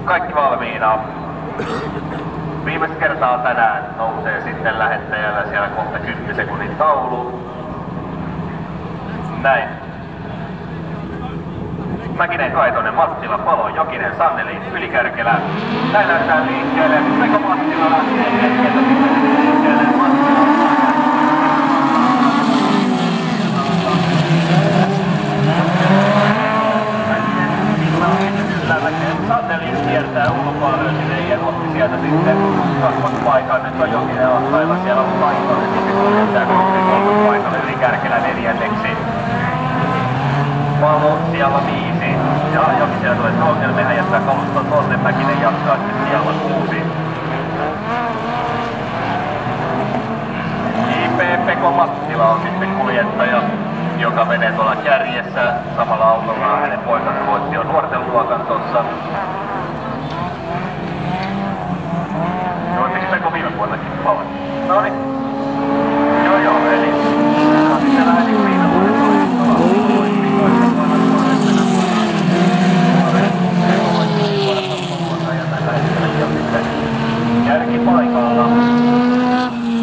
Kaikki valmiina. Viimeistä kertaa tänään nousee sitten lähettäjällä siellä kohta 10 sekunnin taulu. Näin. Mäkinen, Kaitonen, Mattila, Palo, Jokinen, Sanneli, Ylikärkelä. Näin lähdetään liikkeelle. Pekka Mattila lähtee keskeltä sitten liikkeelle. Sanneli kiertää ulkoa löysineen ja otti sieltä sitten kakkospaikan. Nyt on Jokinen Ahtailla, siellä on Kaitonen, sitten kuljettaa kolmospaikalle Ylikärkelä neljänneksi. Palo siellä 5. Ja Jokisella tulee ongelmia, jättää kaluston tonne. Mäkinen jatkaa sitten siellä 6. JP Pekko Mattila on sitten kuljettaja, joka menee tuolla kärjessä. Samalla autolla hänen poikansa voitti jo nuorten luokan tossa. Voittiko Pekko viime vuonnakin Palo? Noniin. Joo, eli sitten lähdin viime vuonna kärkipaikalla.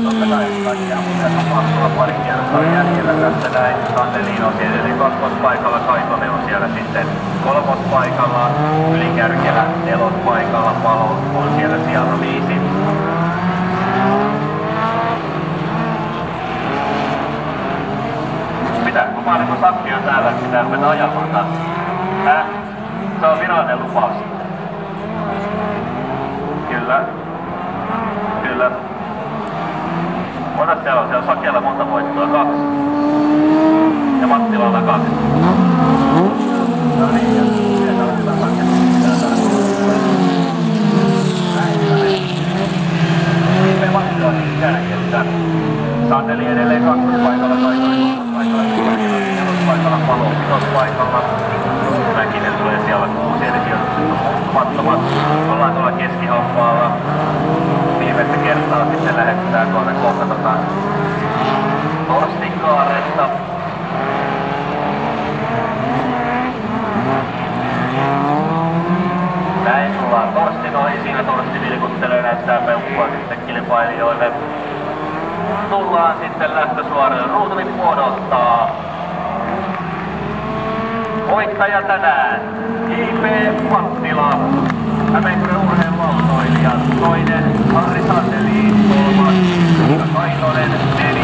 Totta kai kaikkia muuta tapahtua pari kierrosta jäljellä tässä näin. Sannelin on siellä kakkospaikalla, Kaitonen on siellä sitten kolmospaikalla, Ylikärkelä nelospaikalla, Palo on siellä siellä 5. Kun mä olen sakkia täällä, pitää ruveta ajamaan kanssa. Se on virallinen lupaus. Kyllä. Ota siellä on Sakella monta voittoa, 2. Ja Mattilalla 2. No niin, ja siellä on hyvä Sakella. Näin. Mattila siis kärkessä. Sanneli edelleen kakkospaikalla, Kaitonen paikalla, Palo paikalla. Mäkinen tulee siellä 6, eli sijoitukset on muuttumattomat. Ollaan tuolla keskihampaalla. Viimeistä kertaa sitten lähetetään tuonne kohta Torstinkaaresta. Näin tullaan Torstin ohi. Siinä Torsti vilkuttelee, näyttää peukkua sitten kilpailijoille. Tullaan sitten lähtösuoralle. Ruutulippu odottaa. Voittaja tänään, JP Mattila, Hämeenkyrön urheiluautoilija, toinen Harri Sanneli, kolmas Kaitonen, 4.